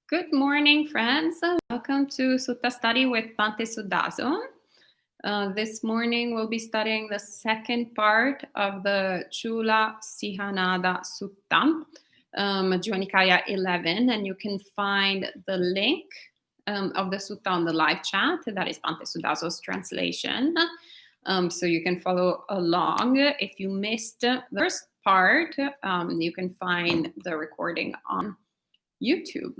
Good morning, friends. Welcome to Sutta Study with Bhante Sudhaso. This morning we'll be studying the second part of the Chula Sihanada Sutta, Majjhima 11, and you can find the link of the sutta on the live chat. That is Bhante Sudhaso's translation. So you can follow along. If you missed the first part, you can find the recording on YouTube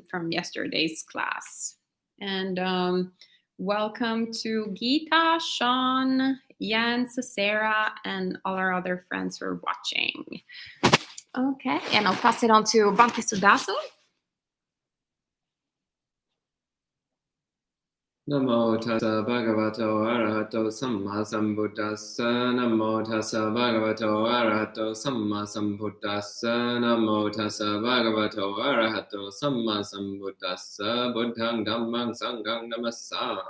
from yesterday's class. And welcome to Geeta, Sean, Jens, Sarah, and all our other friends who are watching. Okay, and I'll pass it on to Bhante Sudhaso. Namo tassa bhagavato arahato samma sambuddhassa. Namo tassa bhagavato arahato samma sambuddhassa. Namo tassa bhagavato arahato samma sambuddhassa. Buddhang dhammang sanghang namassami.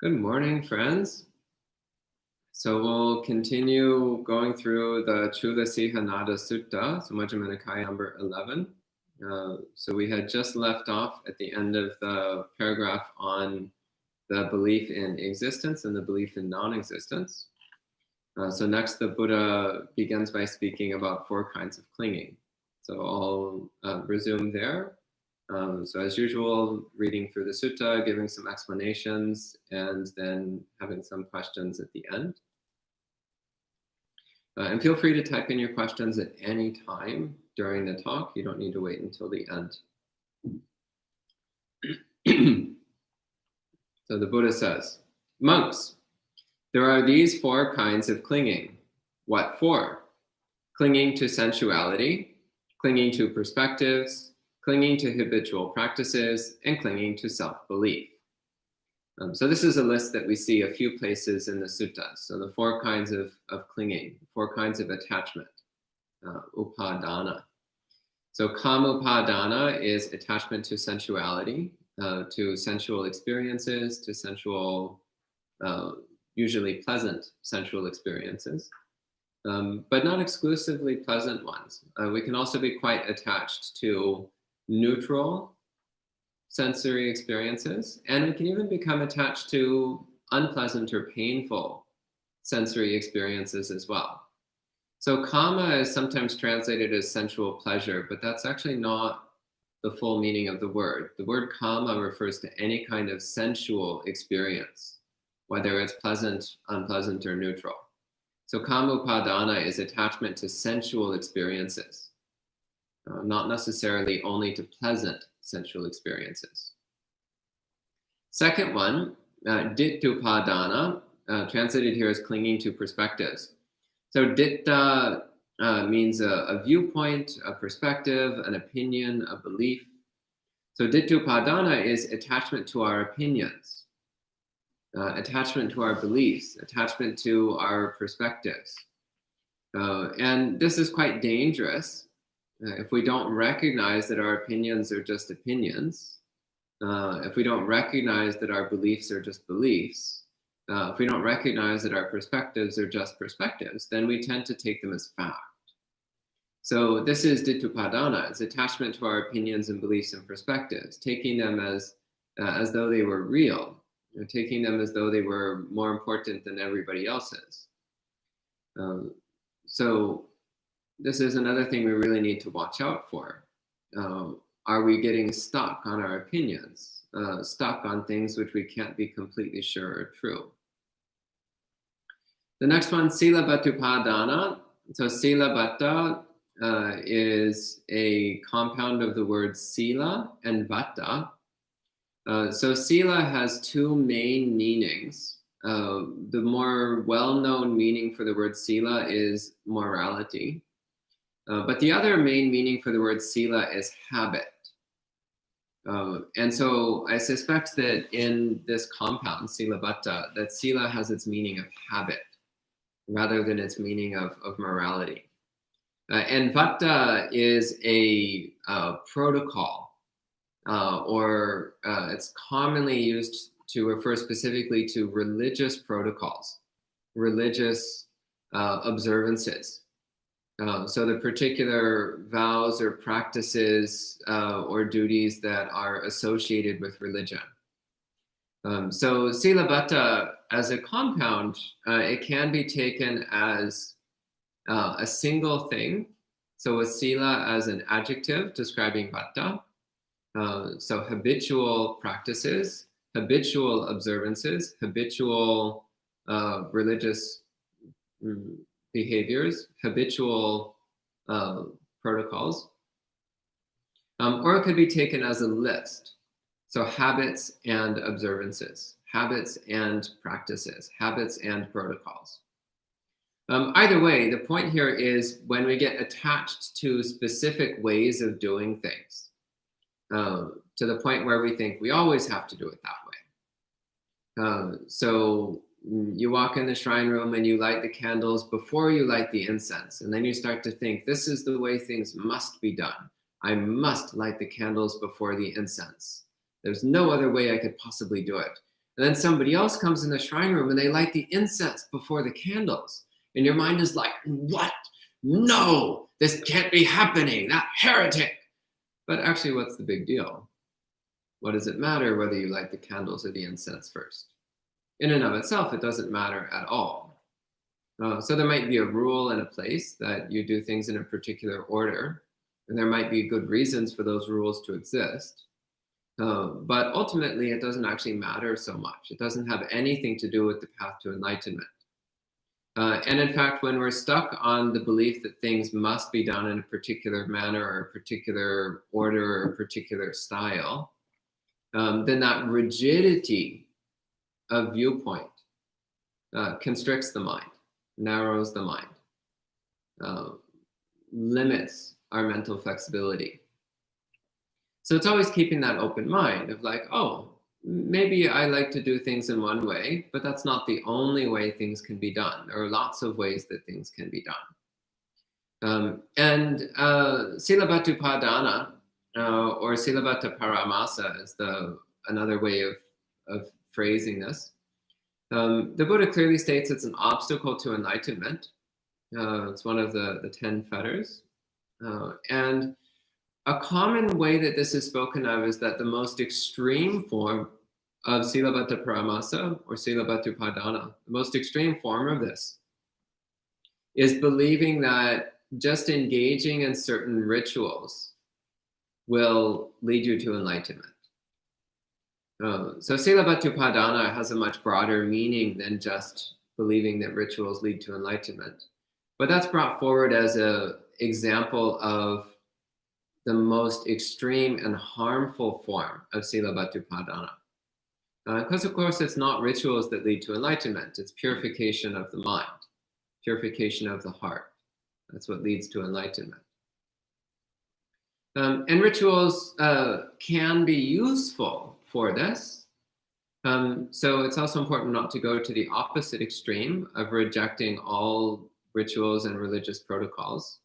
Good morning, friends. So we'll continue going through the Chula Sihanada Sutta, so Majjhima Nikaya number 11. So we had just left off at the end of the paragraph on the belief in existence and the belief in non-existence. So next the Buddha begins by speaking about 4 kinds of clinging. So I'll resume there. So as usual, reading through the sutta, giving some explanations, and then having some questions at the end. And feel free to type in your questions at any time during the talk. You don't need to wait until the end. So the Buddha says, monks, there are these 4 kinds of clinging. What for? Clinging to sensuality, clinging to perspectives, clinging to habitual practices, and clinging to self-belief. So this is a list that we see a few places in the suttas. So the 4 kinds of clinging, 4 kinds of attachment, upadana. So kamupadana is attachment to sensuality, to sensual experiences, to sensual, usually pleasant sensual experiences, but not exclusively pleasant ones. We can also be quite attached to neutral sensory experiences, and we can even become attached to unpleasant or painful sensory experiences as well. So kama is sometimes translated as sensual pleasure, but that's actually not the full meaning of the word. The word kama refers to any kind of sensual experience, whether it's pleasant, unpleasant, or neutral. So kamupadana is attachment to sensual experiences, not necessarily only to pleasant sensual experiences. Second one, dittupadana, translated here as clinging to perspectives. So ditta means a viewpoint, a perspective, an opinion, a belief. So dittupadana is attachment to our opinions, attachment to our beliefs, attachment to our perspectives. And this is quite dangerous. If we don't recognize that our opinions are just opinions, if we don't recognize that our beliefs are just beliefs, if we don't recognize that our perspectives are just perspectives, then we tend to take them as fact. So this is dittupadana, it's attachment to our opinions and beliefs and perspectives, taking them as though they were real, taking them as though they were more important than everybody else's. So this is another thing we really need to watch out for. Are we getting stuck on our opinions, stuck on things which we can't be completely sure are true? The next one, silabhattupadana. So silabhatta is a compound of the words sila and vata. So sila has 2 main meanings. The more well-known meaning for the word sila is morality. But the other main meaning for the word sila is habit. And so I suspect that in this compound, silabhatta, that sila has its meaning of habit rather than its meaning of morality. And vata is a protocol, or it's commonly used to refer specifically to religious protocols, religious observances. So the particular vows or practices or duties that are associated with religion. So Silabbata as a compound, it can be taken as a single thing. So with sila as an adjective describing vata, so habitual practices, habitual observances, habitual religious behaviors, habitual protocols, or it could be taken as a list. So habits and observances, habits and practices, habits and protocols. Either way, the point here is when we get attached to specific ways of doing things, to the point where we think we always have to do it that way. So you walk in the shrine room and you light the candles before you light the incense. And then you start to think, this is the way things must be done. I must light the candles before the incense. There's no other way I could possibly do it. And then somebody else comes in the shrine room and they light the incense before the candles. And your mind is like, what? No, this can't be happening. That heretic. But actually, what's the big deal? What does it matter whether you light the candles or the incense first? In and of itself, it doesn't matter at all. So there might be a rule and a place that you do things in a particular order, and there might be good reasons for those rules to exist. But ultimately, it doesn't actually matter so much. It doesn't have anything to do with the path to enlightenment. And in fact, when we're stuck on the belief that things must be done in a particular manner or a particular order or a particular style, then that rigidity of viewpoint constricts the mind, narrows the mind, limits our mental flexibility. So it's always keeping that open mind of like, oh, maybe I like to do things in one way, but that's not the only way things can be done. There are lots of ways that things can be done. And Silabbata or Silabbata Paramasa is another way of phrasing this. The Buddha clearly states it's an obstacle to enlightenment. It's one of the 10 fetters. And a common way that this is spoken of is that the most extreme form of Silabbata Paramasa or Silabbata Padana, the most extreme form of this is believing that just engaging in certain rituals will lead you to enlightenment. So Silabbata Padana has a much broader meaning than just believing that rituals lead to enlightenment. But that's brought forward as an example of the most extreme and harmful form of Silabbata Padana. Because of course it's not rituals that lead to enlightenment, it's purification of the mind, purification of the heart. That's what leads to enlightenment. And rituals can be useful for this. So it's also important not to go to the opposite extreme of rejecting all rituals and religious protocols.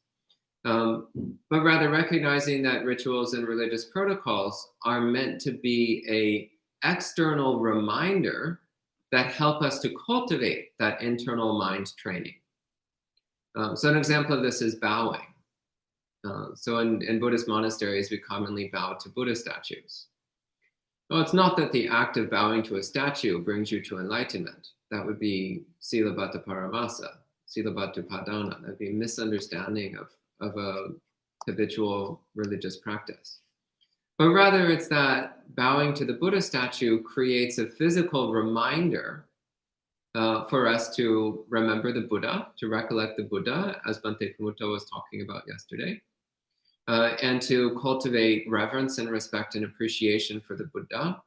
But rather recognizing that rituals and religious protocols are meant to be an external reminder that help us to cultivate that internal mind training. So an example of this is bowing. So in Buddhist monasteries, we commonly bow to Buddha statues. Well, it's not that the act of bowing to a statue brings you to enlightenment. That would be Silabbata Paramasa, Silabbata Padana. That would be a misunderstanding of a habitual religious practice. But rather it's that bowing to the Buddha statue creates a physical reminder for us to remember the Buddha, to recollect the Buddha, as Bhante Kumutta was talking about yesterday, and to cultivate reverence and respect and appreciation for the Buddha,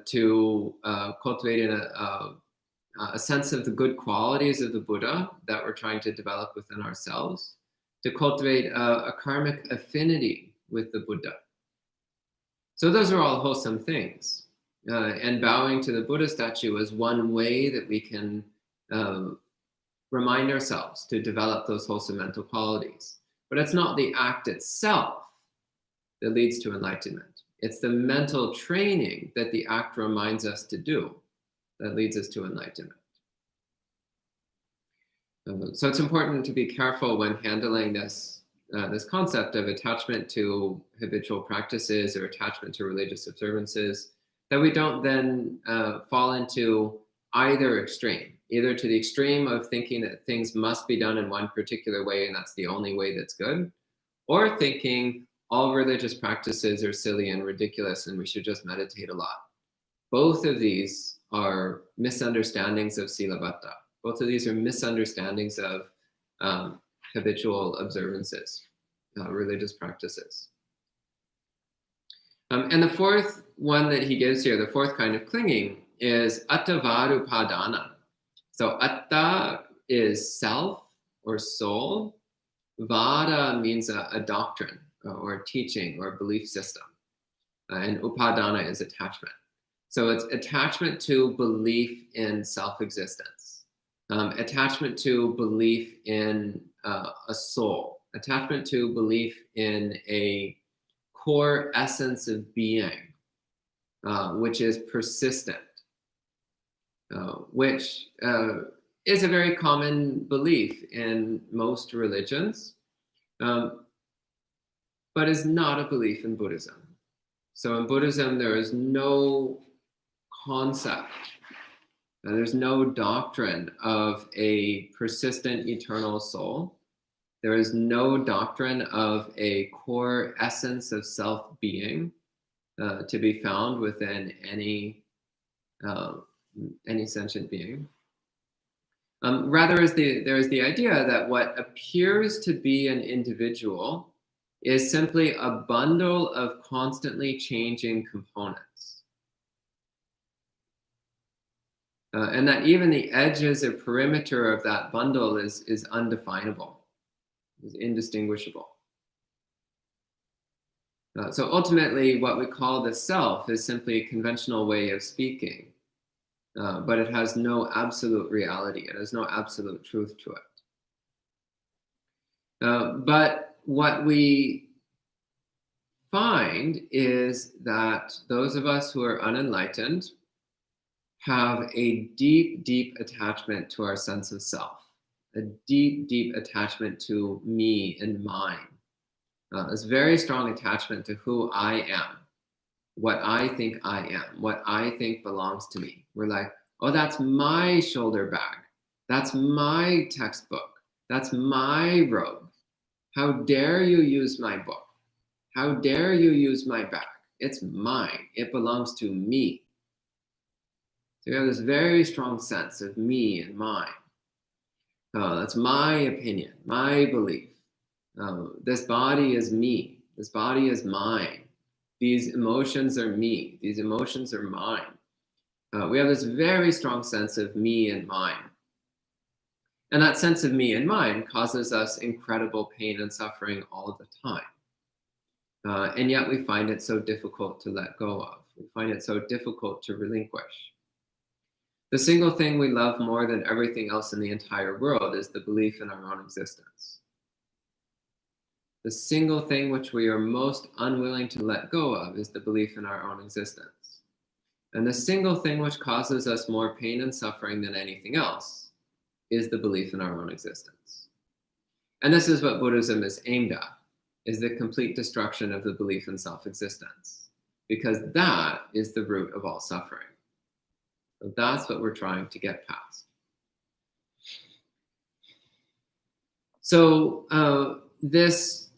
to cultivate a sense of the good qualities of the Buddha that we're trying to develop within ourselves, to cultivate a karmic affinity with the Buddha. So those are all wholesome things. And bowing to the Buddha statue is one way that we can remind ourselves to develop those wholesome mental qualities. But it's not the act itself that leads to enlightenment. It's the mental training that the act reminds us to do that leads us to enlightenment. So it's important to be careful when handling this concept of attachment to habitual practices or attachment to religious observances, that we don't then fall into either extreme, either to the extreme of thinking that things must be done in one particular way and that's the only way that's good, or thinking all religious practices are silly and ridiculous and we should just meditate a lot. Both of these are misunderstandings of Silabbata. Both of these are misunderstandings of habitual observances, religious practices. And the fourth one that he gives here, the fourth kind of clinging, is attavarupadana. So atta is self or soul. Vada means a doctrine or a teaching or a belief system. And upadana is attachment. So it's attachment to belief in self-existence, attachment to belief in a soul, attachment to belief in a core essence of being, which is persistent, which is a very common belief in most religions, but is not a belief in Buddhism. So in Buddhism, there is no concept, there's no doctrine of a persistent eternal soul. There is no doctrine of a core essence of self-being to be found within any sentient being. Rather, there is the idea that what appears to be an individual is simply a bundle of constantly changing components. And that even the edges or perimeter of that bundle is undefinable, is indistinguishable. So ultimately, what we call the self is simply a conventional way of speaking, but it has no absolute reality. It has no absolute truth to it. But what we find is that those of us who are unenlightened have a deep, deep attachment to our sense of self, a deep, deep attachment to me and mine. This very strong attachment to who I am, what I think I am, what I think belongs to me. We're like, oh, that's my shoulder bag. That's my textbook. That's my robe. How dare you use my book? How dare you use my bag? It's mine. It belongs to me. So we have this very strong sense of me and mine. That's my opinion, my belief. This body is me. This body is mine. These emotions are me. These emotions are mine. We have this very strong sense of me and mine. And that sense of me and mine causes us incredible pain and suffering all the time. And yet we find it so difficult to let go of. We find it so difficult to relinquish. The single thing we love more than everything else in the entire world is the belief in our own existence. The single thing which we are most unwilling to let go of is the belief in our own existence. And the single thing which causes us more pain and suffering than anything else is the belief in our own existence. And this is what Buddhism is aimed at, is the complete destruction of the belief in self-existence, because that is the root of all suffering. So that's what we're trying to get past. So this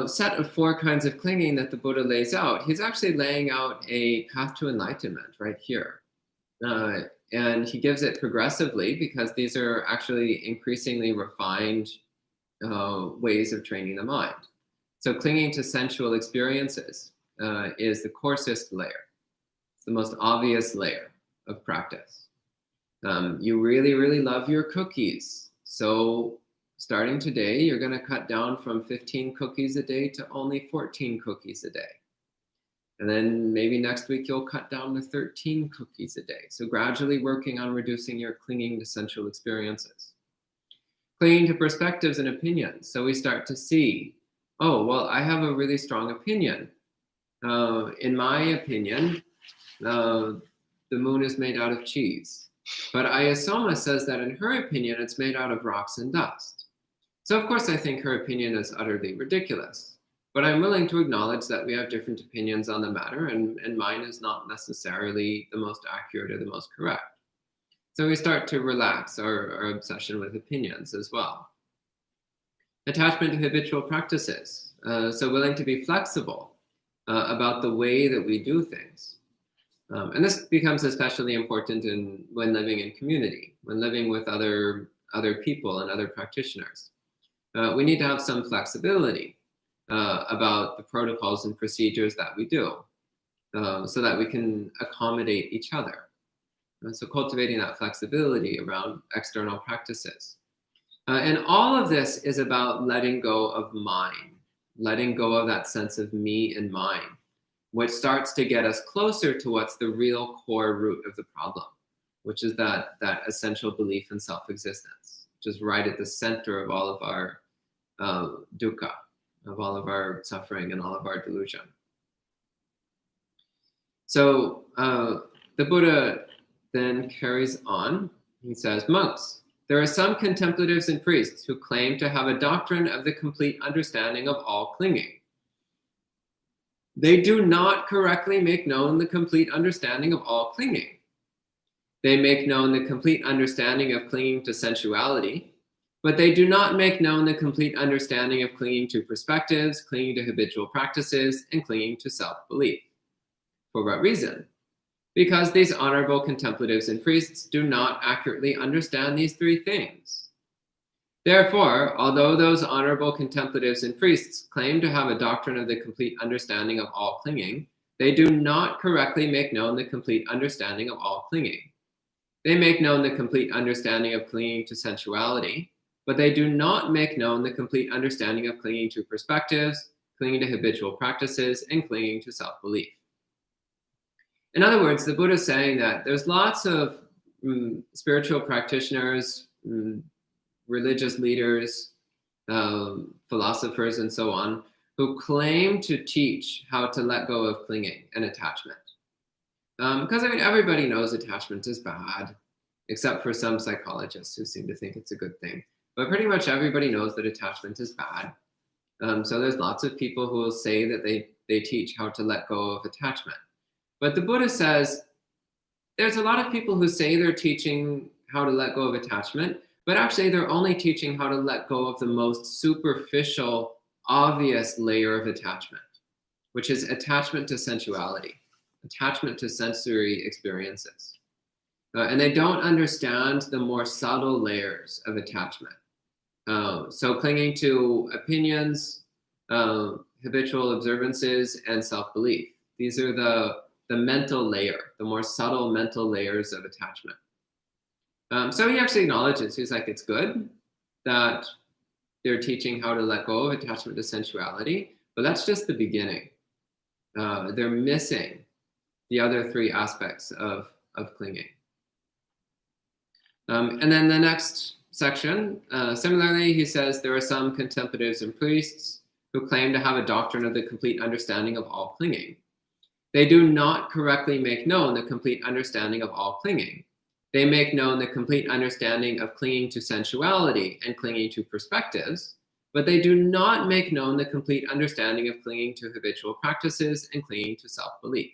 set of four kinds of clinging that the Buddha lays out, he's actually laying out a path to enlightenment right here. And he gives it progressively because these are actually increasingly refined ways of training the mind. So clinging to sensual experiences is the coarsest layer. It's the most obvious layer of practice. You really, really love your cookies. So starting today, you're going to cut down from 15 cookies a day to only 14 cookies a day. And then maybe next week you'll cut down to 13 cookies a day. So gradually working on reducing your clinging to sensual experiences. Clinging to perspectives and opinions. So we start to see, oh, well, I have a really strong opinion. In my opinion, the moon is made out of cheese. But Ayasoma says that in her opinion, it's made out of rocks and dust. So of course I think her opinion is utterly ridiculous. But I'm willing to acknowledge that we have different opinions on the matter, and mine is not necessarily the most accurate or the most correct. So we start to relax our obsession with opinions as well. Attachment to habitual practices. So willing to be flexible about the way that we do things. And this becomes especially important when living in community, when living with other people and other practitioners. We need to have some flexibility about the protocols and procedures that we do, so that we can accommodate each other. So cultivating that flexibility around external practices. And all of this is about letting go of mine, letting go of that sense of me and mine, which starts to get us closer to what's the real core root of the problem, which is that essential belief in self-existence, which is right at the center of all of our dukkha, of all of our suffering and all of our delusion. So the Buddha then carries on. He says, monks, there are some contemplatives and priests who claim to have a doctrine of the complete understanding of all clinging. They do not correctly make known the complete understanding of all clinging. They make known the complete understanding of clinging to sensuality, but they do not make known the complete understanding of clinging to perspectives, clinging to habitual practices, and clinging to self-belief. For what reason? Because these honorable contemplatives and priests do not accurately understand these three things. Therefore, although those honorable contemplatives and priests claim to have a doctrine of the complete understanding of all clinging, they do not correctly make known the complete understanding of all clinging. They make known the complete understanding of clinging to sensuality, but they do not make known the complete understanding of clinging to perspectives, clinging to habitual practices, and clinging to self-belief. In other words, the Buddha is saying that there's lots of spiritual practitioners, religious leaders, philosophers, and so on, who claim to teach how to let go of clinging and attachment. Because everybody knows attachment is bad, except for some psychologists who seem to think it's a good thing. But pretty much everybody knows that attachment is bad. So there's lots of people who will say that they teach how to let go of attachment. But the Buddha says there's a lot of people who say they're teaching how to let go of attachment, but actually they're only teaching how to let go of the most superficial, obvious layer of attachment, which is attachment to sensuality, attachment to sensory experiences. And they don't understand the more subtle layers of attachment. So clinging to opinions, habitual observances, and self-belief. These are the mental layer, the more subtle mental layers of attachment. So he actually acknowledges, he's like, it's good that they're teaching how to let go of attachment to sensuality, but that's just the beginning. They're missing the other three aspects of clinging. And then the next section, similarly, he says there are some contemplatives and priests who claim to have a doctrine of the complete understanding of all clinging. They do not correctly make known the complete understanding of all clinging. They make known the complete understanding of clinging to sensuality and clinging to perspectives, but they do not make known the complete understanding of clinging to habitual practices and clinging to self-belief.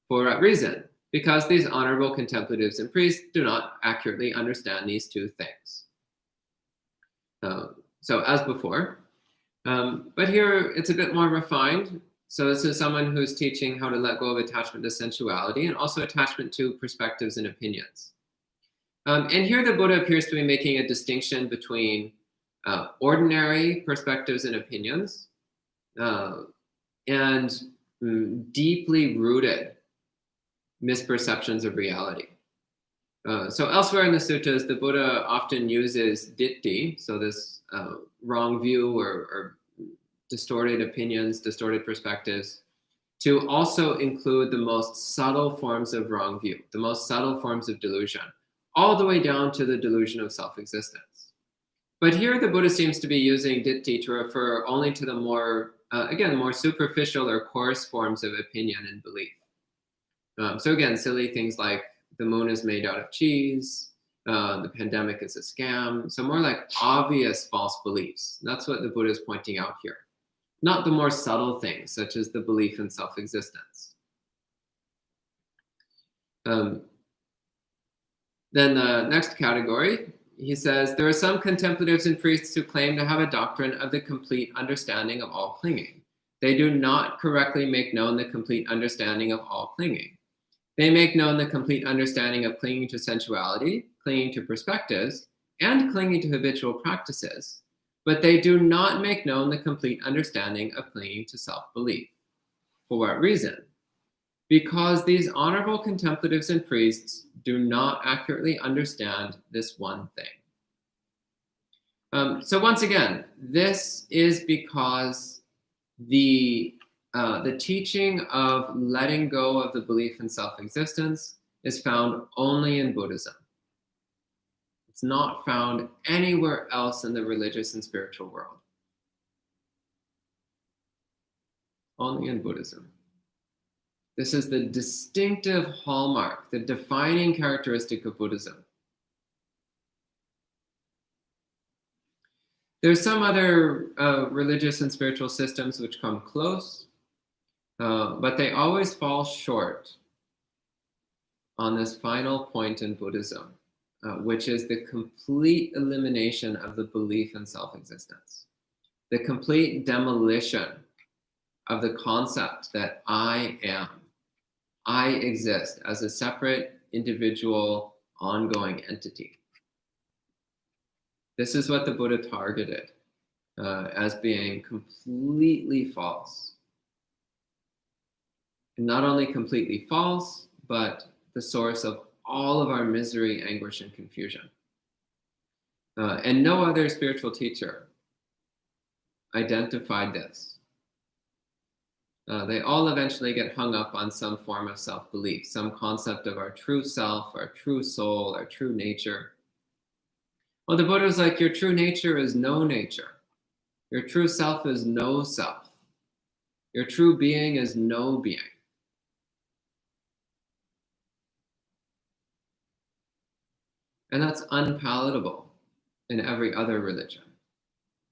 For what reason? Because these honorable contemplatives and priests do not accurately understand these two things. So as before, but here it's a bit more refined. So this is someone who's teaching how to let go of attachment to sensuality and also attachment to perspectives and opinions. And here the Buddha appears to be making a distinction between ordinary perspectives and opinions and deeply rooted misperceptions of reality. So elsewhere in the suttas, the Buddha often uses ditti, so this wrong view or distorted opinions, distorted perspectives, to also include the most subtle forms of wrong view, the most subtle forms of delusion, all the way down to the delusion of self-existence. But here the Buddha seems to be using ditti to refer only to the more, more superficial or coarse forms of opinion and belief. So again, silly things like the moon is made out of cheese, the pandemic is a scam. So more like obvious false beliefs. That's what the Buddha is pointing out here. Not the more subtle things, such as the belief in self-existence. Then the next category, he says, there are some contemplatives and priests who claim to have a doctrine of the complete understanding of all clinging. They do not correctly make known the complete understanding of all clinging. They make known the complete understanding of clinging to sensuality, clinging to perspectives, and clinging to habitual practices, but they do not make known the complete understanding of clinging to self-belief. For what reason? Because these honorable contemplatives and priests do not accurately understand this one thing. So once again, this is because the teaching of letting go of the belief in self-existence is found only in Buddhism. It's not found anywhere else in the religious and spiritual world. Only in Buddhism. This is the distinctive hallmark, the defining characteristic of Buddhism. There's some other religious and spiritual systems which come close, but they always fall short on this final point in Buddhism, which is the complete elimination of the belief in self-existence, the complete demolition of the concept that I am, I exist as a separate, individual, ongoing entity. This is what the Buddha targeted as being completely false. And not only completely false, but the source of all of our misery, anguish, and confusion. And no other spiritual teacher identified this. They all eventually get hung up on some form of self-belief, some concept of our true self, our true soul, our true nature. Well, the Buddha is like, your true nature is no nature. Your true self is no self. Your true being is no being. And that's unpalatable in every other religion.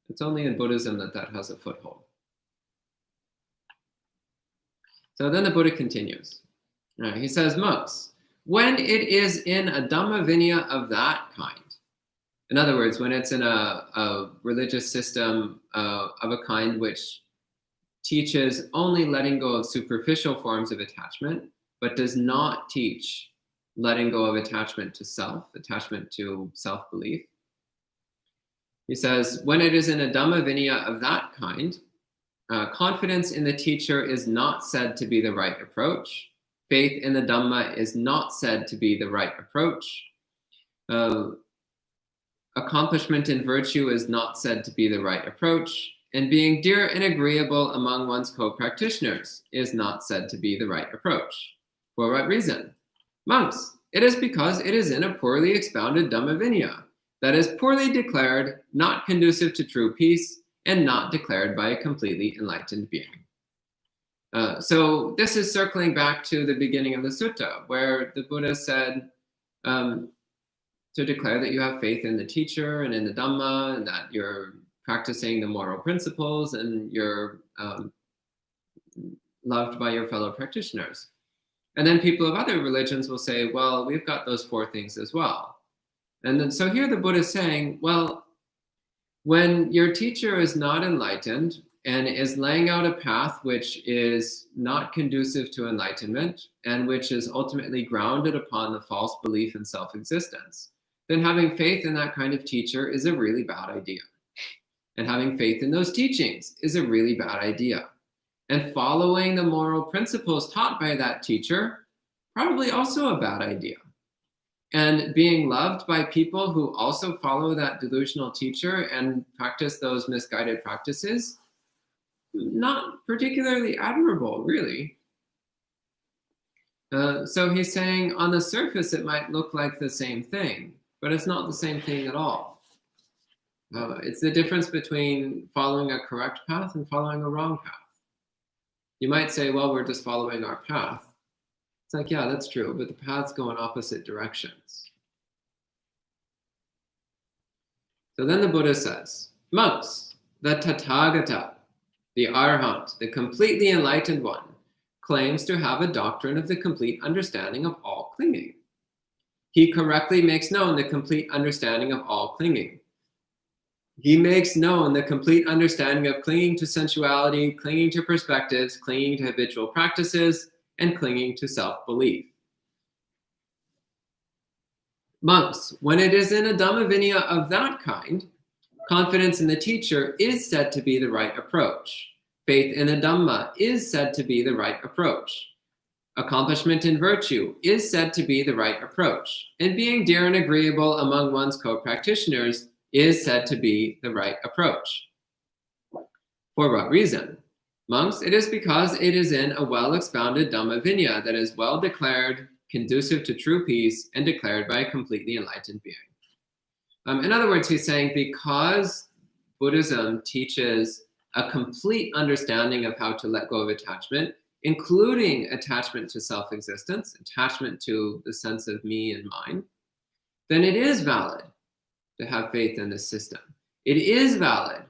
It's only in Buddhism that that has a foothold. So then the Buddha continues. He says, monks, when it is in a Dhamma Vinaya of that kind, in other words, when it's in a religious system of a kind which teaches only letting go of superficial forms of attachment, but does not teach letting go of attachment to self, attachment to self-belief. He says, when it is in a Dhamma Vinaya of that kind, confidence in the teacher is not said to be the right approach. Faith in the Dhamma is not said to be the right approach. Accomplishment in virtue is not said to be the right approach. And being dear and agreeable among one's co-practitioners is not said to be the right approach. For what reason? Monks, it is because it is in a poorly expounded Dhamma Vinaya that is poorly declared, not conducive to true peace, and not declared by a completely enlightened being. So this is circling back to the beginning of the sutta, where the Buddha said to declare that you have faith in the teacher and in the Dhamma, and that you're practicing the moral principles, and you're loved by your fellow practitioners. And then people of other religions will say, well, we've got those four things as well. And then, so here the Buddha is saying, well, when your teacher is not enlightened and is laying out a path which is not conducive to enlightenment and which is ultimately grounded upon the false belief in self-existence, then having faith in that kind of teacher is a really bad idea. And having faith in those teachings is a really bad idea. And following the moral principles taught by that teacher, probably also a bad idea. And being loved by people who also follow that delusional teacher and practice those misguided practices, not particularly admirable, really. So he's saying on the surface it might look like the same thing, but it's not the same thing at all. It's the difference between following a correct path and following a wrong path. You might say, well, we're just following our path. It's like, yeah, that's true, but the paths go in opposite directions. So then the Buddha says, monks, the Tathagata, the Arhat, the completely enlightened one, claims to have a doctrine of the complete understanding of all clinging. He correctly makes known the complete understanding of all clinging. He makes known the complete understanding of clinging to sensuality, clinging to perspectives, clinging to habitual practices, and clinging to self-belief. Monks, when it is in a Dhamma Vinaya of that kind, confidence in the teacher is said to be the right approach. Faith in the Dhamma is said to be the right approach. Accomplishment in virtue is said to be the right approach. And being dear and agreeable among one's co-practitioners is said to be the right approach. For what reason? Monks, it is because it is in a well-expounded Dhamma Vinaya that is well declared, conducive to true peace, and declared by a completely enlightened being. In other words, he's saying because Buddhism teaches a complete understanding of how to let go of attachment, including attachment to self-existence, attachment to the sense of me and mine, then it is valid to have faith in this system. It is valid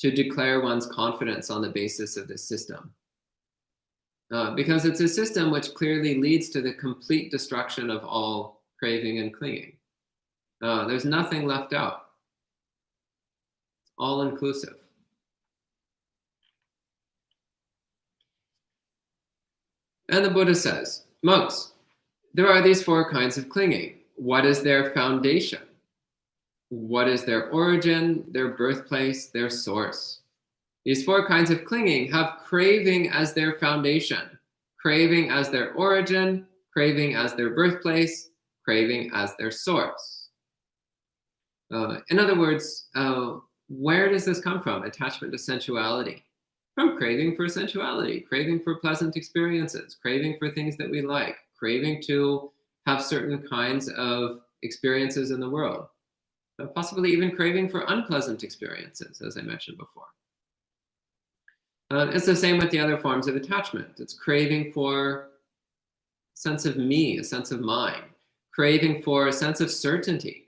to declare one's confidence on the basis of this system. Because it's a system which clearly leads to the complete destruction of all craving and clinging. There's nothing left out. All inclusive. And the Buddha says, monks, there are these four kinds of clinging. What is their foundation? What is their origin, their birthplace, their source? These four kinds of clinging have craving as their foundation, craving as their origin, craving as their birthplace, craving as their source. In other words, where does this come from? Attachment to sensuality. From craving for sensuality, craving for pleasant experiences, craving for things that we like, craving to have certain kinds of experiences in the world, possibly even craving for unpleasant experiences, as I mentioned before. It's the same with the other forms of attachment. It's craving for a sense of me, a sense of mine, craving for a sense of certainty.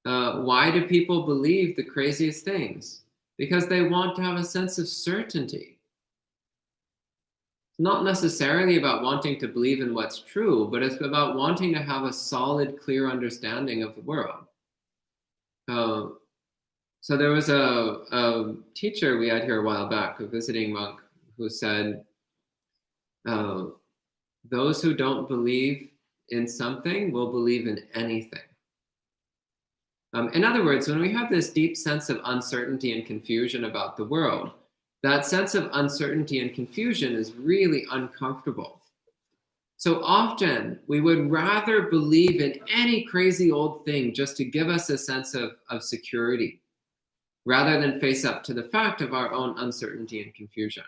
Why do people believe the craziest things? Because they want to have a sense of certainty. It's not necessarily about wanting to believe in what's true, but it's about wanting to have a solid, clear understanding of the world. So there was a teacher we had here a while back, a visiting monk, who said, those who don't believe in something will believe in anything. In other words, when we have this deep sense of uncertainty and confusion about the world, that sense of uncertainty and confusion is really uncomfortable. So often we would rather believe in any crazy old thing just to give us a sense of security, rather than face up to the fact of our own uncertainty and confusion.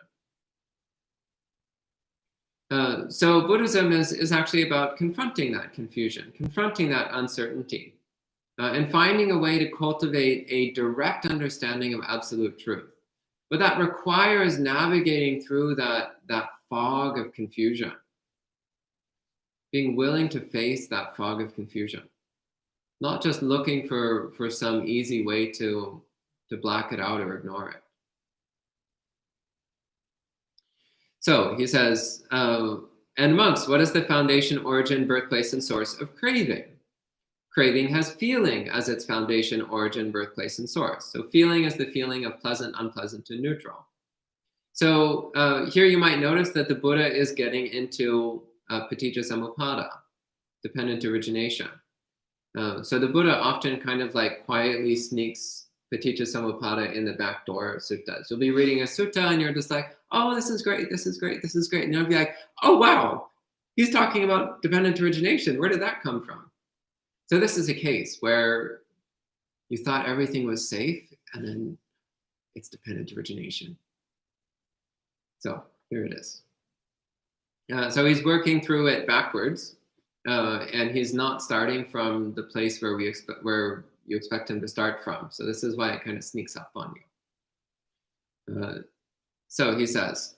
So Buddhism is actually about confronting that confusion, confronting that uncertainty. And finding a way to cultivate a direct understanding of absolute truth. But that requires navigating through that fog of confusion. Being willing to face that fog of confusion. Not just looking for some easy way to black it out or ignore it. So he says, and monks, what is the foundation, origin, birthplace, and source of craving? Craving has feeling as its foundation, origin, birthplace, and source. So feeling is the feeling of pleasant, unpleasant, and neutral. So here you might notice that the Buddha is getting into paticca samuppada, dependent origination. So the Buddha often kind of like quietly sneaks paticca samuppada in the back door of suttas. You'll be reading a sutta and you're just like, oh, this is great, this is great, this is great. And you'll be like, oh, wow, he's talking about dependent origination. Where did that come from? So this is a case where you thought everything was safe, and then it's dependent origination. So here it is. So he's working through it backwards, and he's not starting from the place where you expect him to start from. So this is why it kind of sneaks up on you. So he says,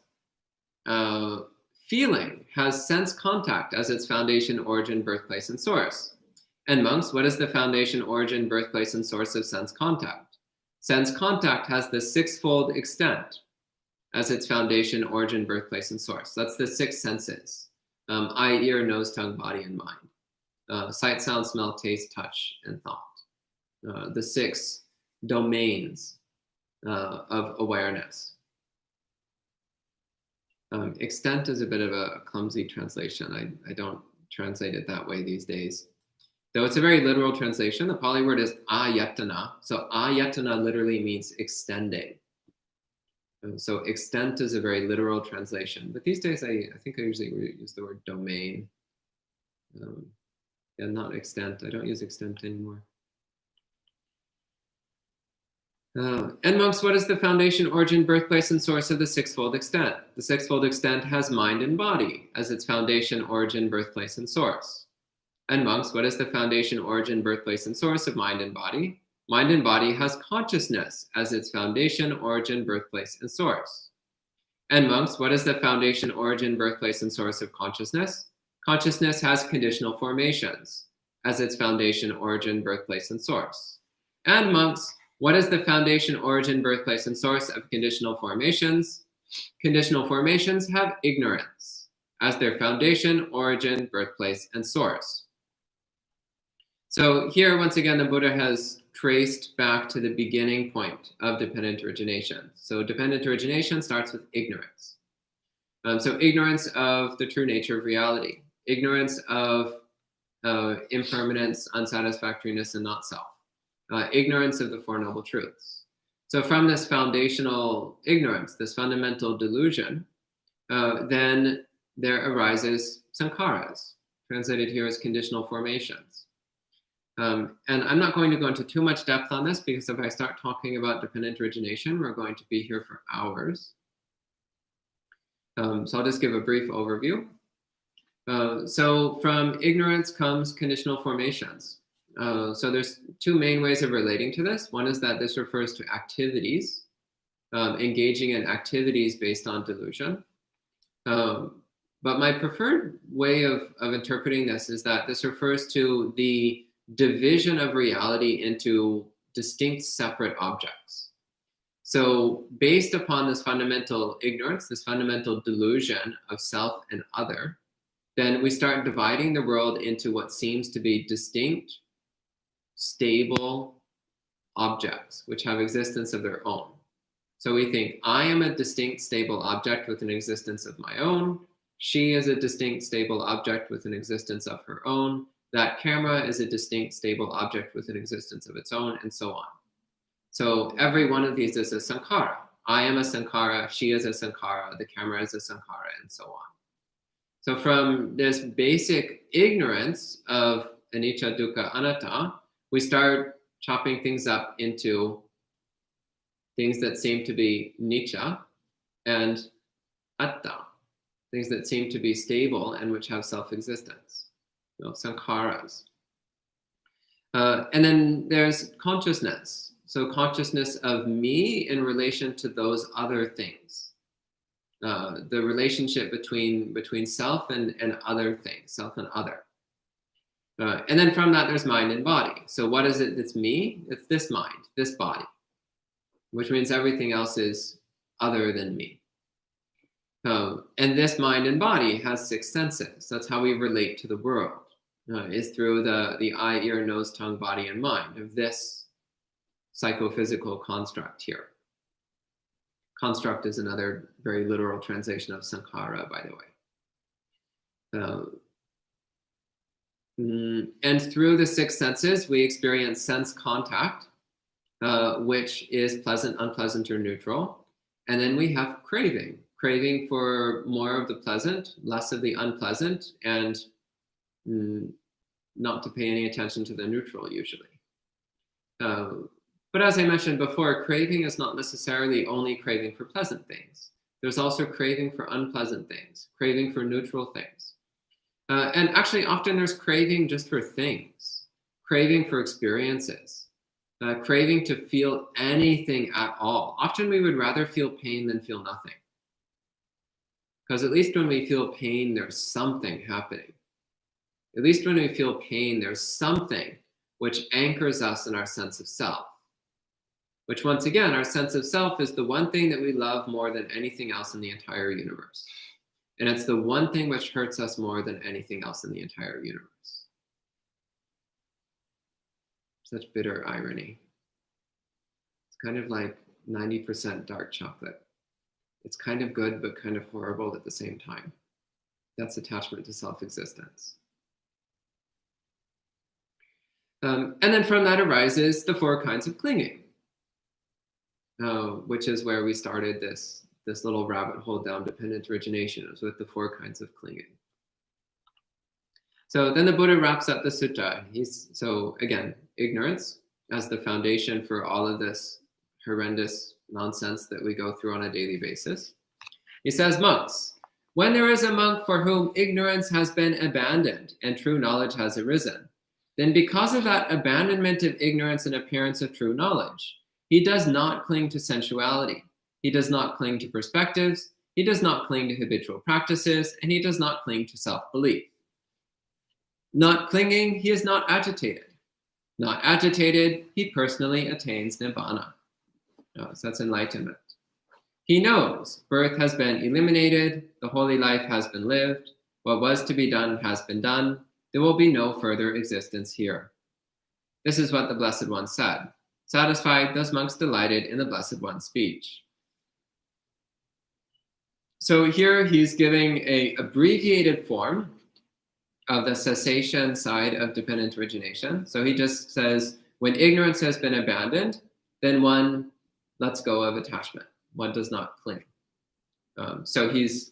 Feeling has sense contact as its foundation, origin, birthplace, and source. And monks, what is the foundation, origin, birthplace, and source of sense contact? Sense contact has the sixfold extent as its foundation, origin, birthplace, and source. That's the six senses: eye, ear, nose, tongue, body, and mind. Sight, sound, smell, taste, touch, and thought. The six domains of awareness. Extent is a bit of a clumsy translation. I don't translate it that way these days. Though it's a very literal translation. The Pali word is ayatana. So ayatana literally means extending. So extent is a very literal translation. But these days, I think I usually use the word domain. Yeah, not extent. I don't use extent anymore. And monks, what is the foundation, origin, birthplace, and source of the sixfold extent? The sixfold extent has mind and body as its foundation, origin, birthplace, and source. And monks, what is the foundation, origin, birthplace, and source of mind and body? Mind and body has consciousness as its foundation, origin, birthplace, and source. And monks, what is the foundation, origin, birthplace, and source of consciousness? Consciousness has conditional formations as its foundation, origin, birthplace, and source. And monks, what is the foundation, origin, birthplace, and source of conditional formations? Conditional formations have ignorance as their foundation, origin, birthplace, and source. So here, once again, the Buddha has traced back to the beginning point of dependent origination. So dependent origination starts with ignorance. So ignorance of the true nature of reality, ignorance of impermanence, unsatisfactoriness, and not self. Ignorance of the Four Noble Truths. So from this foundational ignorance, this fundamental delusion, then there arises sankharas, translated here as conditional formations. And I'm not going to go into too much depth on this, because if I start talking about dependent origination, we're going to be here for hours. So I'll just give a brief overview. So from ignorance comes conditional formations. So there's two main ways of relating to this. One is that this refers to activities, engaging in activities based on delusion. But my preferred way of interpreting this is that this refers to the division of reality into distinct separate objects. So based upon this fundamental ignorance, this fundamental delusion of self and other, then we start dividing the world into what seems to be distinct, stable objects, which have existence of their own. So we think, I am a distinct, stable object with an existence of my own. She is a distinct, stable object with an existence of her own. That camera is a distinct, stable object with an existence of its own, and so on. So every one of these is a sankhara. I am a sankhara, she is a sankhara, the camera is a sankhara, and so on. So from this basic ignorance of anicca, dukkha, anatta, we start chopping things up into things that seem to be nicca and atta, things that seem to be stable and which have self-existence, sankharas. And then there's consciousness. So consciousness of me in relation to those other things. The relationship between self and other things, self and other. And then from that, there's mind and body. So what is it that's me? It's this mind, this body, which means everything else is other than me. And this mind and body has six senses. That's how we relate to the world, is through the eye, ear, nose, tongue, body, and mind of this psychophysical construct here. Construct is another very literal translation of sankhara, by the way. And through the six senses, we experience sense contact, which is pleasant, unpleasant, or neutral. And then we have craving for more of the pleasant, less of the unpleasant, and not to pay any attention to the neutral usually. But as I mentioned before, craving is not necessarily only craving for pleasant things. There's also craving for unpleasant things, craving for neutral things. And actually, often there's craving just for things, craving for experiences, craving to feel anything at all. Often we would rather feel pain than feel nothing. Because at least when we feel pain, there's something happening. At least when we feel pain, there's something which anchors us in our sense of self. Which, once again, our sense of self is the one thing that we love more than anything else in the entire universe. And it's the one thing which hurts us more than anything else in the entire universe. Such bitter irony. It's kind of like 90% dark chocolate. It's kind of good, but kind of horrible at the same time. That's attachment to self-existence. And then from that arises the 4 kinds of clinging, which is where we started this little rabbit hole down dependent origination. It was with the 4 kinds of clinging. So then the Buddha wraps up the sutta. So again, ignorance as the foundation for all of this horrendous nonsense that we go through on a daily basis. He says, monks, when there is a monk for whom ignorance has been abandoned and true knowledge has arisen, then because of that abandonment of ignorance and appearance of true knowledge, he does not cling to sensuality. He does not cling to perspectives. He does not cling to habitual practices, and he does not cling to self-belief. Not clinging, he is not agitated. Not agitated, he personally attains nibbana. So that's enlightenment. He knows birth has been eliminated, the holy life has been lived, what was to be done has been done, there will be no further existence here. This is what the Blessed One said. Satisfied, those monks delighted in the Blessed One's speech. So here he's giving an abbreviated form of the cessation side of dependent origination. So he just says, when ignorance has been abandoned, then one lets go of attachment. One does not cling. So he's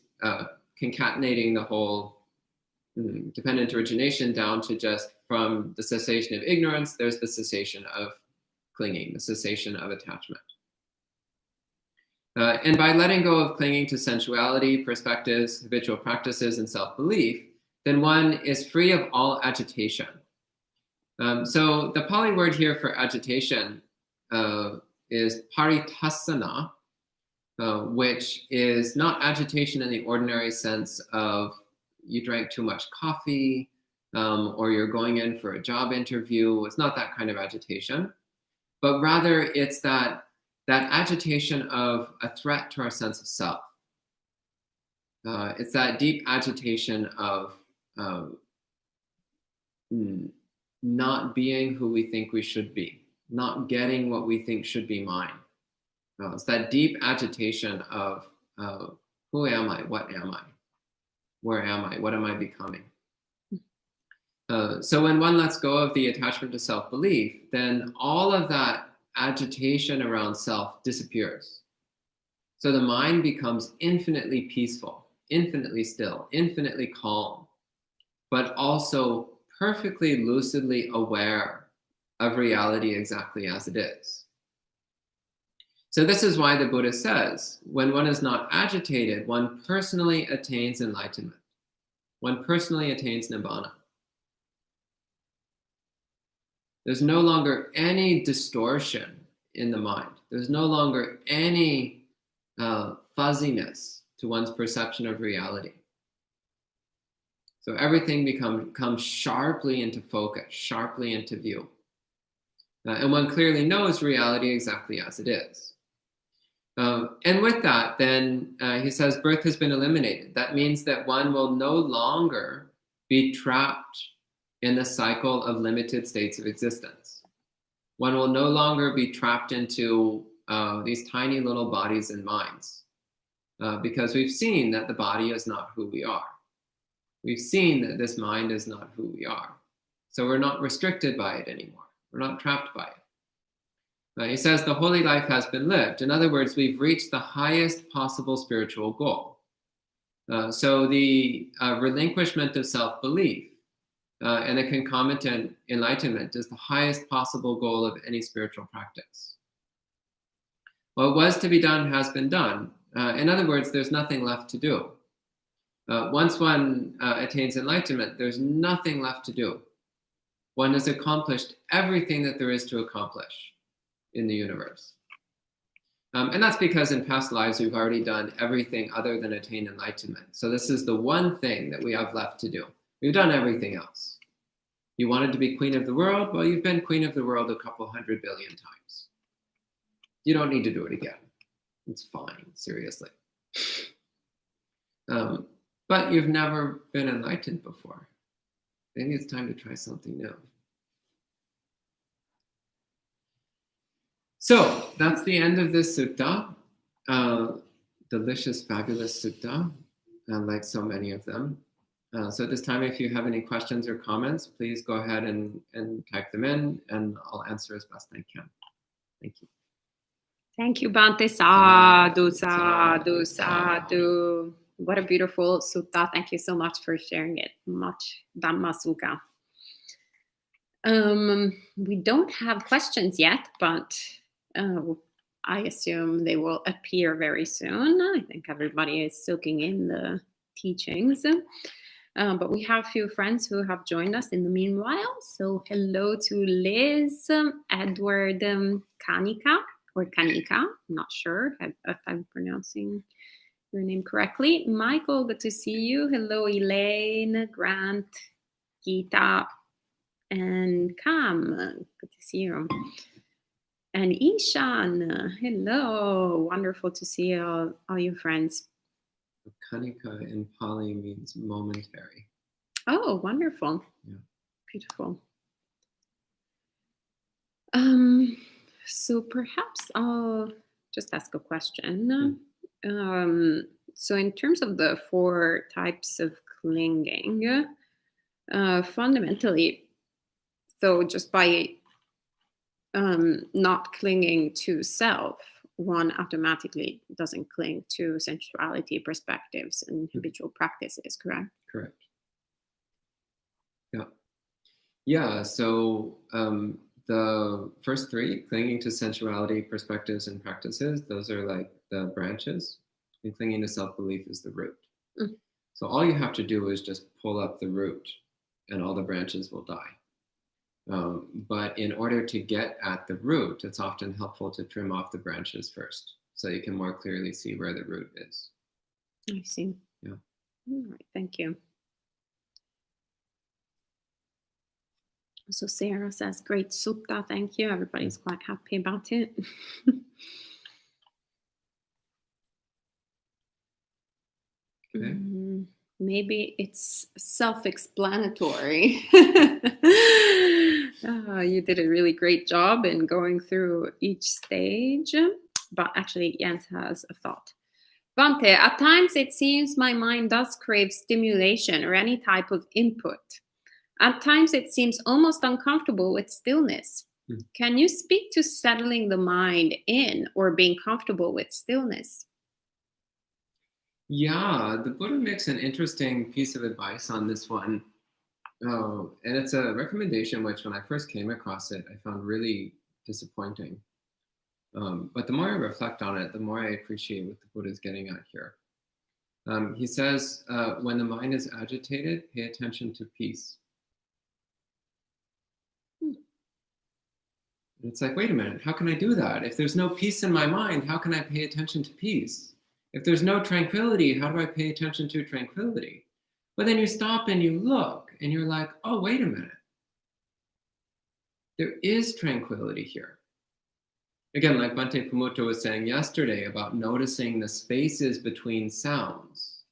concatenating the whole dependent origination down to just from the cessation of ignorance, there's the cessation of clinging, the cessation of attachment. And by letting go of clinging to sensuality, perspectives, habitual practices, and self-belief, then one is free of all agitation. So the Pali word here for agitation is paritasana, which is not agitation in the ordinary sense of you drank too much coffee or you're going in for a job interview. It's not that kind of agitation, but rather it's that agitation of a threat to our sense of self. It's that deep agitation of not being who we think we should be, not getting what we think should be mine. It's that deep agitation of who am I? What am I? Where am I? What am I becoming? So when one lets go of the attachment to self-belief, then all of that agitation around self disappears. So the mind becomes infinitely peaceful, infinitely still, infinitely calm, but also perfectly lucidly aware of reality exactly as it is. So this is why the Buddha says, when one is not agitated, one personally attains enlightenment. One personally attains nibbana. There's no longer any distortion in the mind. There's no longer any fuzziness to one's perception of reality. So everything comes sharply into focus, sharply into view. And one clearly knows reality exactly as it is. And with that, then he says birth has been eliminated. That means that one will no longer be trapped in the cycle of limited states of existence. One will no longer be trapped into these tiny little bodies and minds, because we've seen that the body is not who we are. We've seen that this mind is not who we are. So we're not restricted by it anymore. We're not trapped by it. He says the holy life has been lived. In other words, we've reached the highest possible spiritual goal. So the relinquishment of self-belief and the concomitant enlightenment is the highest possible goal of any spiritual practice. What was to be done has been done. In other words, there's nothing left to do. Once one attains enlightenment, there's nothing left to do. One has accomplished everything that there is to accomplish in the universe. And that's because in past lives, we've already done everything other than attain enlightenment. So this is the one thing that we have left to do. We've done everything else. You wanted to be queen of the world? Well, you've been queen of the world a couple 100 billion times. You don't need to do it again. It's fine, seriously. But you've never been enlightened before. Maybe it's time to try something new. So that's the end of this sutta. Delicious, fabulous sutta, like so many of them. So at this time, if you have any questions or comments, please go ahead and type them in, and I'll answer as best I can. Thank you. Thank you, Bhante. Sadhu, sadhu, sadhu. What a beautiful sutta. Thank you so much for sharing it. Much Dhamma Sukha. We don't have questions yet, but I assume they will appear very soon. I think everybody is soaking in the teachings. But we have a few friends who have joined us in the meanwhile. So hello to Liz, Edward, Kanika, or Kanika. I'm not sure if I'm pronouncing your name correctly. Michael, good to see you. Hello, Elaine, Grant, Geeta, and Cam. Good to see you. And Ishan, hello. Wonderful to see all you friends. Kanika in Pali means momentary. Oh, wonderful. Yeah. Beautiful. So perhaps I'll just ask a question. So in terms of the 4 types of clinging, fundamentally, so just by not clinging to self, one automatically doesn't cling to sensuality, perspectives, and habitual practices, correct? Correct. Yeah. Yeah, so the first 3, clinging to sensuality, perspectives, and practices, those are like the branches, and clinging to self-belief is the root. So all you have to do is just pull up the root, and all the branches will die. But in order to get at the root, it's often helpful to trim off the branches first, so you can more clearly see where the root is. I see. Yeah. All right, thank you. So Sarah says, great sutta, thank you. Everybody's quite happy about it. Okay. Maybe it's self-explanatory. You did a really great job in going through each stage. But actually, Jens has a thought. Bhante, at times it seems my mind does crave stimulation or any type of input. At times it seems almost uncomfortable with stillness. Can you speak to settling the mind in or being comfortable with stillness? Yeah, the Buddha makes an interesting piece of advice on this one. And it's a recommendation which, when I first came across it, I found really disappointing. But the more I reflect on it, the more I appreciate what the Buddha is getting at here. He says, when the mind is agitated, pay attention to peace. It's like, wait a minute, how can I do that? If there's no peace in my mind, how can I pay attention to peace? If there's no tranquility, how do I pay attention to tranquility? But then you stop and you look and you're like, oh, wait a minute. There is tranquility here. Again, like Bhante Pumutta was saying yesterday about noticing the spaces between sounds.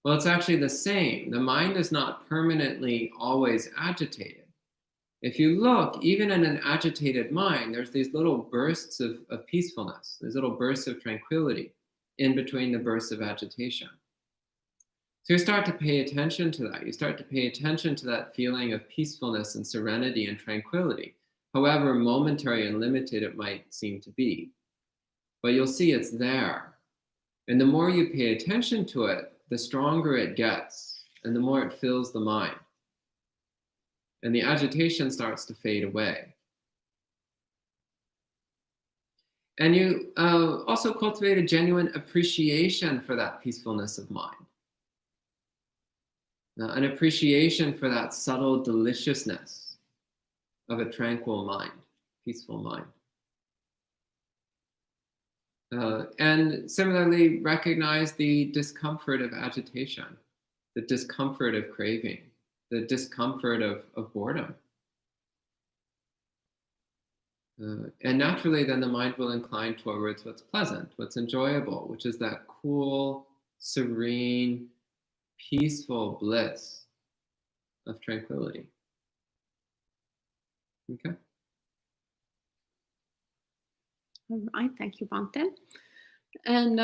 Well, it's actually the same. The mind is not permanently always agitated. If you look, even in an agitated mind, there's these little bursts of peacefulness, these little bursts of tranquility in between the bursts of agitation. So you start to pay attention to that. You start to pay attention to that feeling of peacefulness and serenity and tranquility, however momentary and limited it might seem to be. But you'll see it's there. And the more you pay attention to it, the stronger it gets, and the more it fills the mind. And the agitation starts to fade away. And you also cultivate a genuine appreciation for that peacefulness of mind. An appreciation for that subtle deliciousness of a tranquil mind, peaceful mind. And similarly, recognize the discomfort of agitation, the discomfort of craving, the discomfort of boredom. And naturally, then the mind will incline towards what's pleasant, what's enjoyable, which is that cool, serene, peaceful bliss of tranquility. Okay. All right, thank you, Bhante. And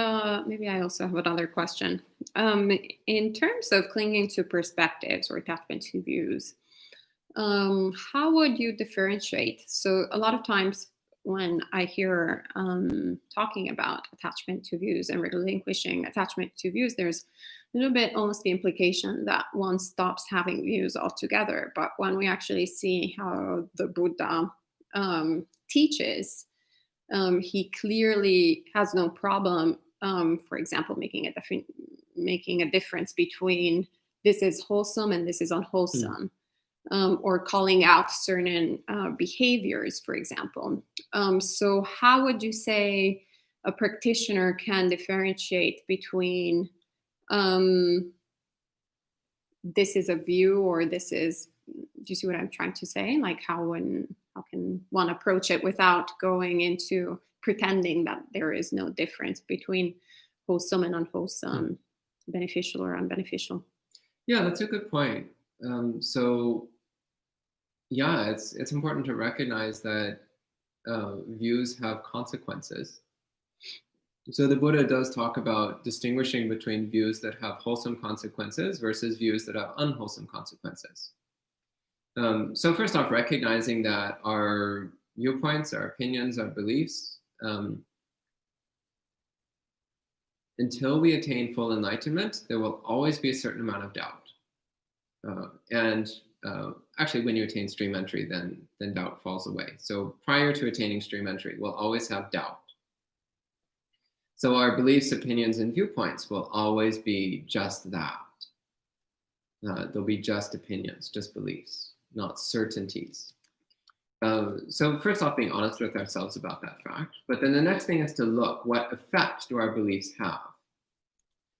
maybe I also have another question. In terms of clinging to perspectives or attachment to views, how would you differentiate? So a lot of times when I hear talking about attachment to views and relinquishing attachment to views, there's a little bit almost the implication that one stops having views altogether. But when we actually see how the Buddha teaches, he clearly has no problem, for example, making a difference between this is wholesome and this is unwholesome, or calling out certain behaviors, for example. So how would you say a practitioner can differentiate between this is a view or this is, do you see what I'm trying to say? Like how can one approach it without going into pretending that there is no difference between wholesome and unwholesome, beneficial or unbeneficial? Yeah, that's a good point. So yeah, it's important to recognize that views have consequences. So the Buddha does talk about distinguishing between views that have wholesome consequences versus views that have unwholesome consequences. So first off, recognizing that our viewpoints, our opinions, our beliefs, until we attain full enlightenment, there will always be a certain amount of doubt. Actually, when you attain stream entry, then doubt falls away. So prior to attaining stream entry, we'll always have doubt. So our beliefs, opinions, and viewpoints will always be just that. They'll be just opinions, just beliefs, not certainties. So first off, being honest with ourselves about that fact. But then the next thing is to look, what effect do our beliefs have?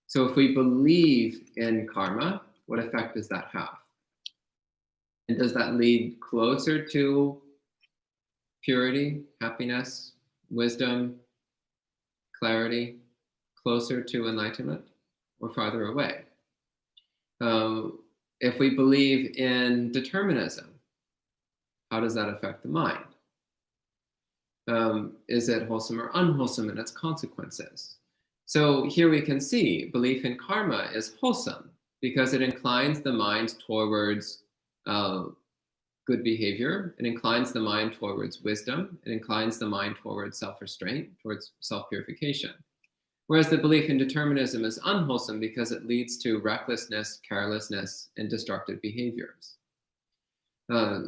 So if we believe in karma, what effect does that have? And does that lead closer to purity, happiness, wisdom, clarity, closer to enlightenment, or farther away? If we believe in determinism, how does that affect the mind? Is it wholesome or unwholesome in its consequences? So here we can see belief in karma is wholesome because it inclines the mind towards good behavior. It inclines the mind towards wisdom. It inclines the mind towards self-restraint, towards self-purification. Whereas the belief in determinism is unwholesome because it leads to recklessness, carelessness, and destructive behaviors.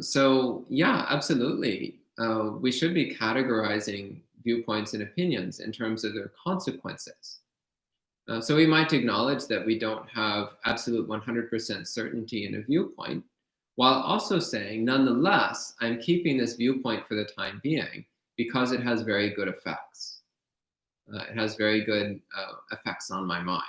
So yeah, absolutely. We should be categorizing viewpoints and opinions in terms of their consequences. So we might acknowledge that we don't have absolute 100% certainty in a viewpoint, while also saying, nonetheless, I'm keeping this viewpoint for the time being because it has very good effects. It has very good effects on my mind.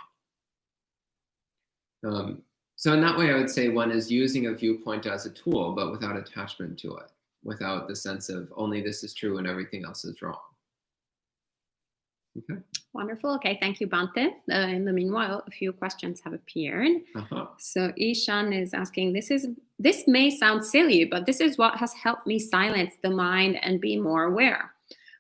So in that way, I would say one is using a viewpoint as a tool, but without attachment to it, without the sense of only this is true and everything else is wrong. Okay. Wonderful. Okay, thank you, Bhante. In the meanwhile, a few questions have appeared. So Ishan is asking, this may sound silly, but this is what has helped me silence the mind and be more aware.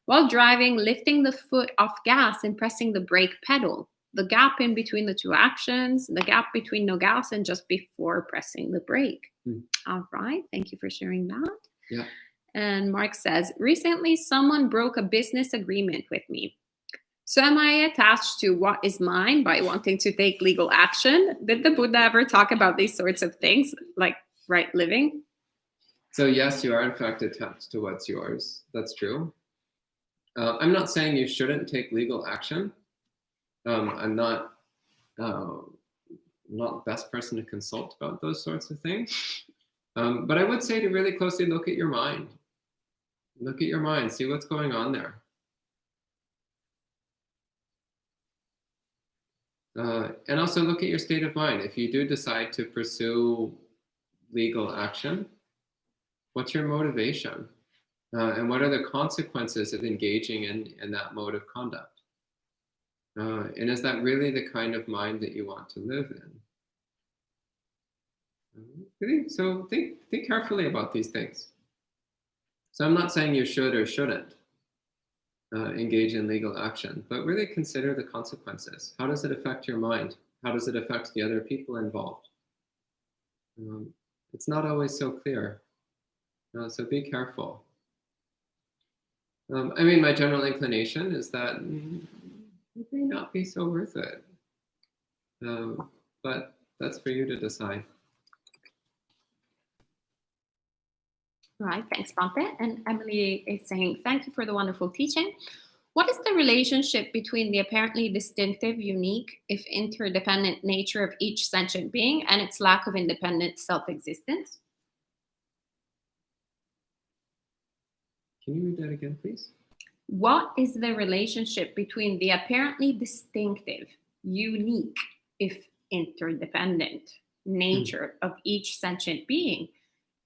While driving, lifting the foot off gas and pressing the brake pedal, the gap in between the two actions, the gap between no gas and just before pressing the brake. All right, thank you for sharing that. Yeah. And Mark says, recently someone broke a business agreement with me. So am I attached to what is mine by wanting to take legal action? Did the Buddha ever talk about these sorts of things, like right living? So yes, you are in fact attached to what's yours. That's true. I'm not saying you shouldn't take legal action. I'm not the best person to consult about those sorts of things. But I would say to really closely look at your mind. Look at your mind, see what's going on there. And also look at your state of mind. If you do decide to pursue legal action, what's your motivation? And what are the consequences of engaging in that mode of conduct? And is that really the kind of mind that you want to live in? So think carefully about these things. So I'm not saying you should or shouldn't engage in legal action, but really consider the consequences. How does it affect your mind? How does it affect the other people involved? It's not always so clear. So be careful. I mean, my general inclination is that it may not be so worth it. But that's for you to decide. Right, thanks, Bante. And Emily is saying, thank you for the wonderful teaching. What is the relationship between the apparently distinctive, unique, if interdependent nature of each sentient being and its lack of independent self-existence? Can you read that again, please? What is the relationship between the apparently distinctive, unique, if interdependent nature of each sentient being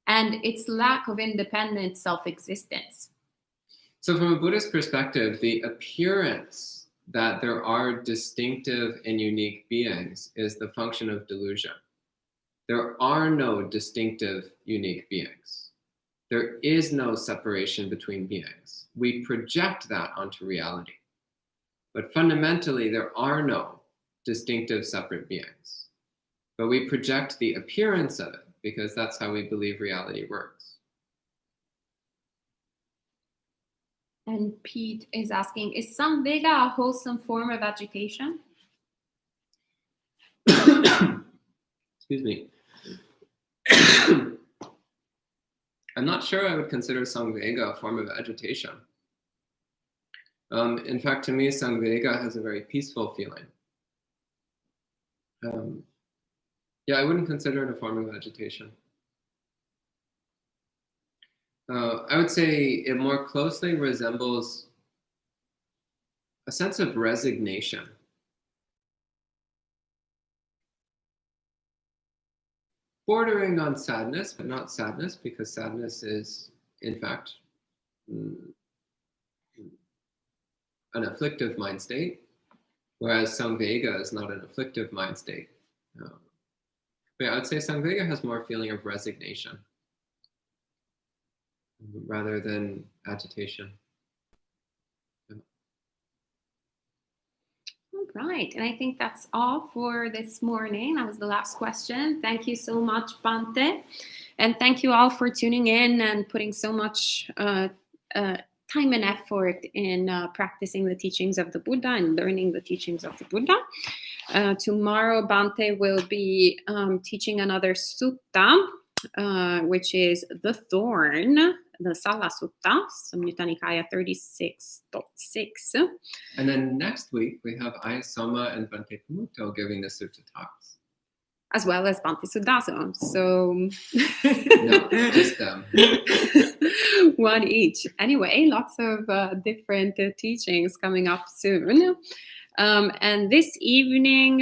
and its lack of independent self-existence? So from a Buddhist perspective, the appearance that there are distinctive and unique beings is the function of delusion. There are no distinctive, unique beings. There is no separation between beings. We project that onto reality. But fundamentally, there are no distinctive, separate beings. But we project the appearance of it because that's how we believe reality works. And Pete is asking, is Samvega a wholesome form of agitation? Excuse me. I'm not sure I would consider Samvega a form of agitation. In fact, to me, Samvega has a very peaceful feeling. Yeah, I wouldn't consider it a form of agitation. I would say it more closely resembles a sense of resignation. Bordering on sadness, but not sadness, because sadness is, in fact, an afflictive mind state, whereas Samvega is not an afflictive mind state. But I would say Samvega has more feeling of resignation rather than agitation. All right, and I think that's all for this morning. That was the last question. Thank you so much, Bante. And thank you all for tuning in and putting so much time and effort in practicing the teachings of the Buddha and learning the teachings of the Buddha. Tomorrow, Bante will be teaching another sutta, which is the Thorn, the Sala Sutta, Samyutta Nikaya 36.6. And then next week, we have Ayasoma and Bante Pumuto giving the sutta talks. As well as Bante Sudaso. So No, just them. One each. Anyway, lots of different teachings coming up soon. And this evening,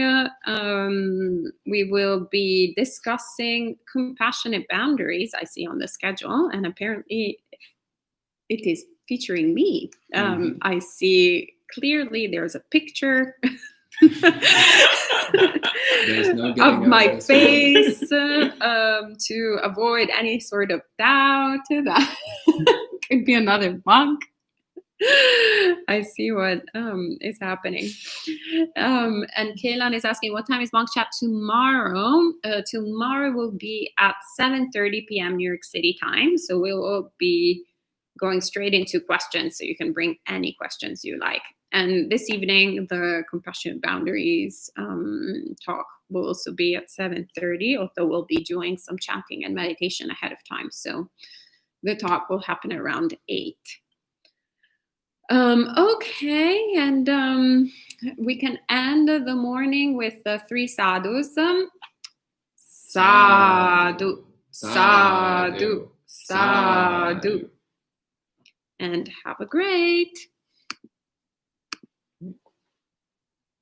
we will be discussing compassionate boundaries, I see on the schedule, and apparently it is featuring me. I see clearly there's a picture of my face to avoid any sort of doubt. That could be another monk. I see what is happening. And Kaylan is asking, what time is monk chat tomorrow? Tomorrow will be at 7:30 p.m. New York City time. So we will be going straight into questions. So you can bring any questions you like. And this evening, the compassionate boundaries talk will also be at 7:30, although we'll be doing some chanting and meditation ahead of time. So the talk will happen around 8. Okay, and we can end the morning with the 3 sadhus. Sadhu, sadhu, sadhu. And have a great